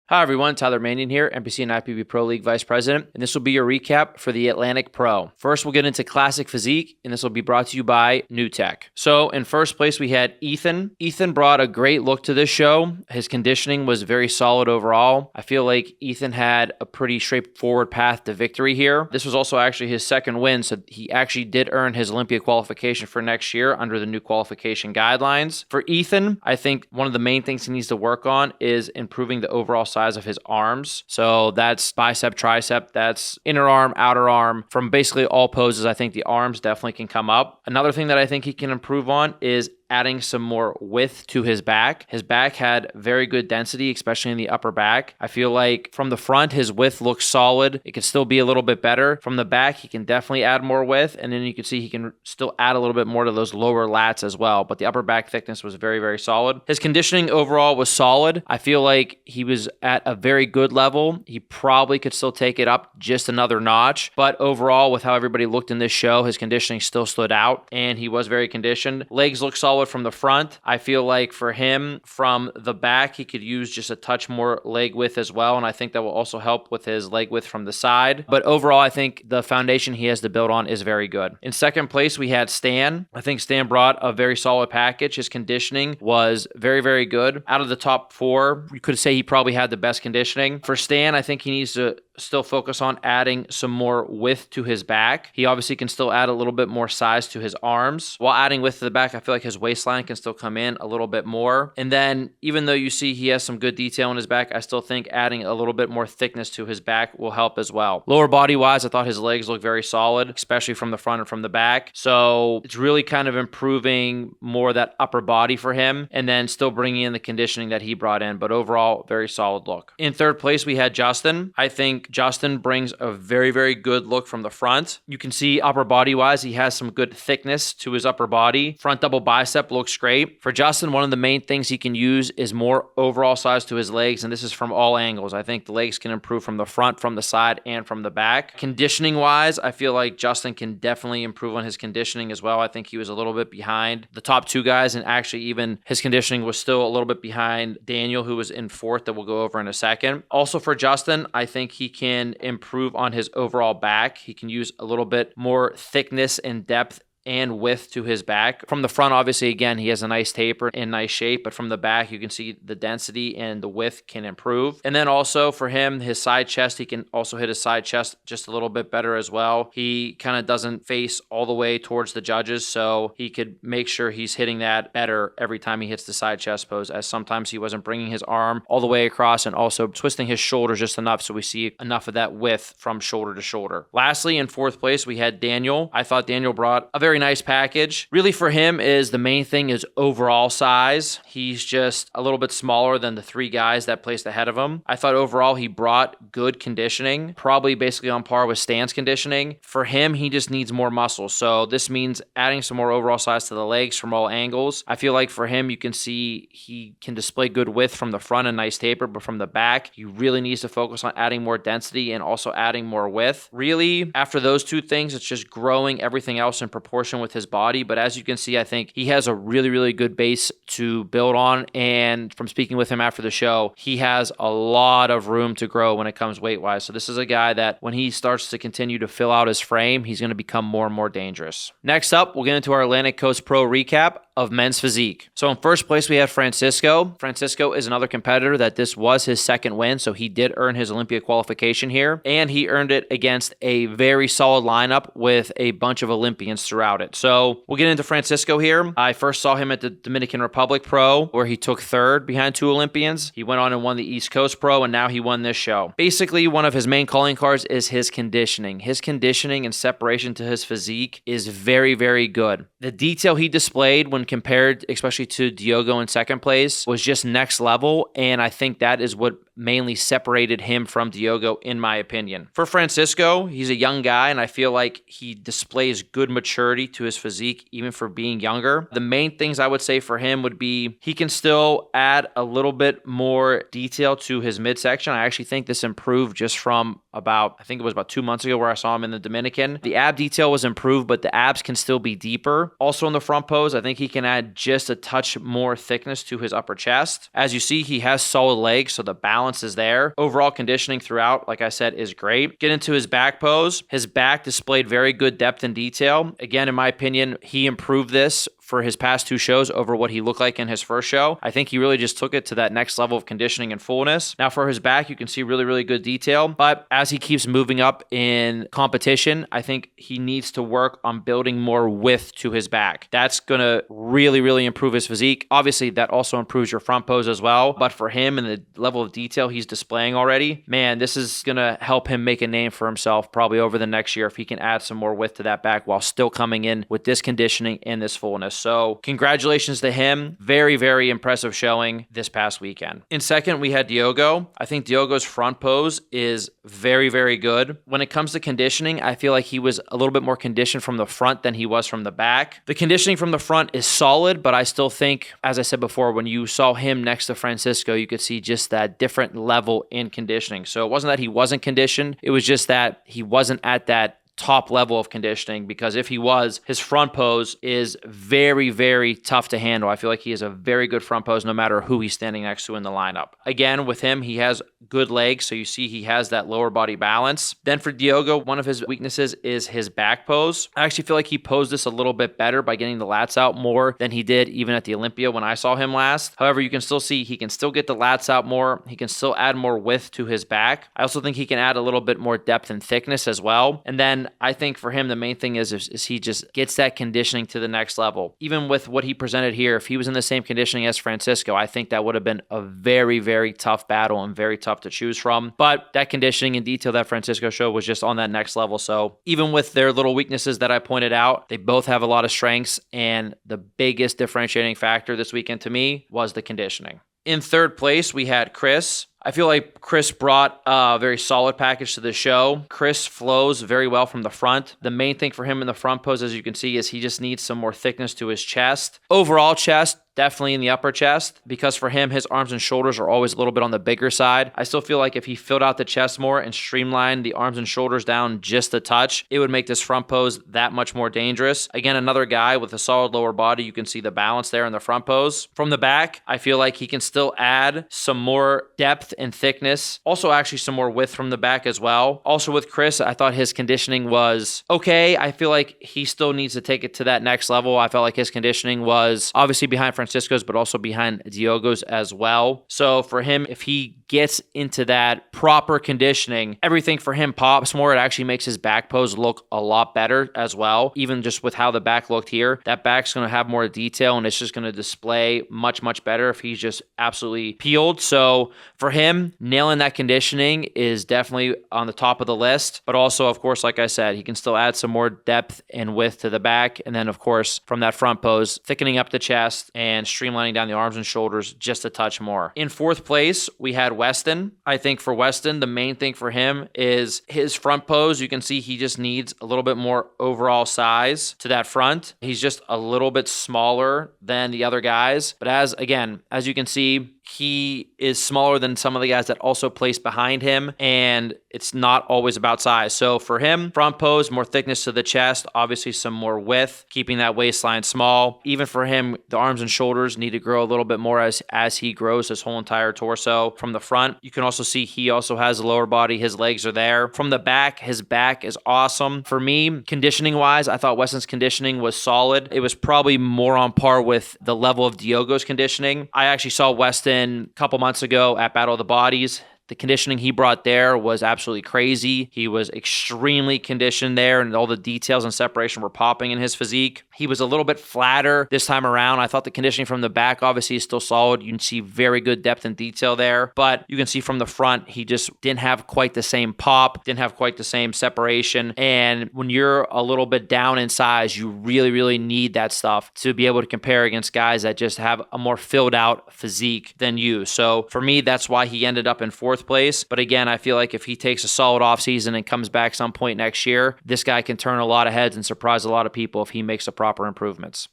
Hi everyone, Tyler Manion here, NPC and IFBB Pro League Vice President, and this will be your recap for the Atlantic Pro. First, we'll get into Classic Physique, and this will be brought to you by New Tech. So, in first place, we had Ethan. Ethan brought a great look to this show. His conditioning was very solid overall. I feel like Ethan had a pretty straightforward path to victory here. This was also actually his second win, so he actually did earn his Olympia qualification for next year under the new qualification guidelines. For Ethan, I think one of the main things he needs to work on is improving the overall size of his arms. So that's bicep, tricep, that's inner arm, outer arm. From basically all poses, I think the arms definitely can come up. Another thing that I think he can improve on is adding some more width to his back. His back had very good density, especially in the upper back. I feel like from the front, his width looks solid. It could still be a little bit better. From the back, he can definitely add more width, and then you can see he can still add a little bit more to those lower lats as well, but the upper back thickness was very, very solid. His conditioning overall was solid. I feel like he was at a very good level. He probably could still take it up just another notch, but overall, with how everybody looked in this show, his conditioning still stood out, and he was very conditioned. Legs look solid from the front. I feel like for him, from the back, he could use just a touch more leg width as well, and I think that will also help with his leg width from the side. But overall, I think the foundation he has to build on is very good. In second place, we had Stan. I think Stan brought a very solid package. His conditioning was very, very good. Out of the top four, you could say he probably had the best conditioning. For Stan, I think he needs to still focus on adding some more width to his back. He obviously can still add a little bit more size to his arms. While adding width to the back, I feel like his waistline can still come in a little bit more. And then even though you see he has some good detail in his back, I still think adding a little bit more thickness to his back will help as well. Lower body wise, I thought his legs looked very solid, especially from the front and from the back. So it's really kind of improving more that upper body for him and then still bringing in the conditioning that he brought in. But overall, very solid look. In third place, we had Justin. I think Justin brings a very, very good look from the front. You can see upper body wise, he has some good thickness to his upper body. Front double bicep looks great. For Justin, one of the main things he can use is more overall size to his legs, and this is from all angles. I think the legs can improve from the front, from the side, and from the back. Conditioning wise, I feel like Justin can definitely improve on his conditioning as well. I think he was a little bit behind the top two guys, and actually even his conditioning was still a little bit behind Daniel, who was in fourth, that we'll go over in a second. Also for Justin, I think he can improve on his overall back. He can use a little bit more thickness and depth and width to his back. From the front, obviously, again, he has a nice taper and nice shape, but from the back, you can see the density and the width can improve. And then also for him, his side chest, he can also hit his side chest just a little bit better as well. He kind of doesn't face all the way towards the judges, so he could make sure he's hitting that better every time he hits the side chest pose, as sometimes he wasn't bringing his arm all the way across and also twisting his shoulders just enough so we see enough of that width from shoulder to shoulder. Lastly, in fourth place, we had Daniel. I thought Daniel brought a very nice package. Really for him is the main thing is overall size. He's just a little bit smaller than the three guys that placed ahead of him. I thought overall he brought good conditioning, probably basically on par with Stan's conditioning. For him, he just needs more muscle. So this means adding some more overall size to the legs from all angles. I feel like for him, you can see he can display good width from the front, a nice taper, but from the back, he really needs to focus on adding more density and also adding more width. Really, after those two things, it's just growing everything else in proportion with his body. But as you can see, I think he has a really, really good base to build on. And from speaking with him after the show, he has a lot of room to grow when it comes weight-wise. So this is a guy that when he starts to continue to fill out his frame, he's going to become more and more dangerous. Next up, we'll get into our Atlantic Coast Pro recap of men's physique. So in first place, we have Francisco. Francisco is another competitor that this was his second win, so he did earn his Olympia qualification here, and he earned it against a very solid lineup with a bunch of Olympians throughout it. So we'll get into Francisco here. I first saw him at the Dominican Republic Pro, where he took third behind two Olympians. He went on and won the East Coast Pro, and now he won this show. Basically, one of his main calling cards is his conditioning. His conditioning and separation to his physique is very, very good. The detail he displayed when compared, especially to Diogo in second place, was just next level, and I think that is what mainly separated him from Diogo, in my opinion. For Francisco, he's a young guy, and I feel like he displays good maturity to his physique, even for being younger. The main things I would say for him would be he can still add a little bit more detail to his midsection. I actually think this improved just from I think it was about 2 months ago where I saw him in the Dominican. The ab detail was improved, but the abs can still be deeper. Also in the front pose, I think he can add just a touch more thickness to his upper chest. As you see, he has solid legs, so the balance balance is there. Overall conditioning throughout, like I said, is great. Get into his back pose. His back displayed very good depth and detail. Again, in my opinion, he improved this for his past 2 shows over what he looked like in his first show. I think he really just took it to that next level of conditioning and fullness. Now for his back, you can see really, really good detail, but as he keeps moving up in competition, I think he needs to work on building more width to his back. That's going to really, really improve his physique. Obviously, that also improves your front pose as well, but for him and the level of detail he's displaying already, man, this is going to help him make a name for himself probably over the next year if he can add some more width to that back while still coming in with this conditioning and this fullness. So congratulations to him. Very, very impressive showing this past weekend. In second, we had Diogo. I think Diogo's front pose is very, very good. When it comes to conditioning, I feel like he was a little bit more conditioned from the front than he was from the back. The conditioning from the front is solid, but I still think, as I said before, when you saw him next to Francisco, you could see just that different level in conditioning. So it wasn't that he wasn't conditioned. It was just that he wasn't at that top level of conditioning, because if he was, his front pose is very, very tough to handle. I feel like he has a very good front pose no matter who he's standing next to in the lineup. Again, with him, he has good legs, so you see he has that lower body balance. Then for Diogo, one of his weaknesses is his back pose. I actually feel like he posed this a little bit better by getting the lats out more than he did even at the Olympia when I saw him last. However, you can still see he can still get the lats out more. He can still add more width to his back. I also think he can add a little bit more depth and thickness as well. And then I think for him, the main thing is he just gets that conditioning to the next level. Even with what he presented here, if he was in the same conditioning as Francisco, I think that would have been a very, very tough battle and very tough to choose from. But that conditioning and detail that Francisco showed was just on that next level. So even with their little weaknesses that I pointed out, they both have a lot of strengths. And the biggest differentiating factor this weekend to me was the conditioning. In third place, we had Chris. I feel like Chris brought a very solid package to the show. Chris flows very well from the front. The main thing for him in the front pose, as you can see, is he just needs some more thickness to his chest. Overall chest, definitely in the upper chest, because for him, his arms and shoulders are always a little bit on the bigger side. I still feel like if he filled out the chest more and streamlined the arms and shoulders down just a touch, it would make this front pose that much more dangerous. Again, another guy with a solid lower body. You can see the balance there in the front pose. From the back, I feel like he can still add some more depth and thickness. Also, actually some more width from the back as well. Also with Chris, I thought his conditioning was okay. I feel like he still needs to take it to that next level. I felt like his conditioning was obviously behind Francisco's, but also behind Diogo's as well. So for him, if he gets into that proper conditioning, everything for him pops more. It actually makes his back pose look a lot better as well. Even just with how the back looked here, that back's going to have more detail and it's just going to display much, much better if he's just absolutely peeled. So for him, nailing that conditioning is definitely on the top of the list. But also, of course, like I said, he can still add some more depth and width to the back. And then, of course, from that front pose, thickening up the chest and streamlining down the arms and shoulders just a touch more. In fourth place, we had Weston. I think for Weston, the main thing for him is his front pose. You can see he just needs a little bit more overall size to that front. He's just a little bit smaller than the other guys. But as you can see, he is smaller than some of the guys that also place behind him, and it's not always about size. So for him, front pose, more thickness to the chest, obviously some more width, keeping that waistline small. Even for him, the arms and shoulders need to grow a little bit more as he grows his whole entire torso. From the front, you can also see he also has a lower body. His legs are there. From the back, his back is awesome. For me, conditioning-wise, I thought Weston's conditioning was solid. It was probably more on par with the level of Diogo's conditioning. I actually saw Weston a couple months ago at Battle of the Bodies. The conditioning he brought there was absolutely crazy. He was extremely conditioned there, and all the details and separation were popping in his physique. He was a little bit flatter this time around. I thought the conditioning from the back obviously is still solid. You can see very good depth and detail there, but you can see from the front, he just didn't have quite the same pop, didn't have quite the same separation. And when you're a little bit down in size, you really, really need that stuff to be able to compare against guys that just have a more filled out physique than you. So for me, that's why he ended up in fourth place. But again, I feel like if he takes a solid offseason and comes back some point next year, this guy can turn a lot of heads and surprise a lot of people if he makes the proper improvements.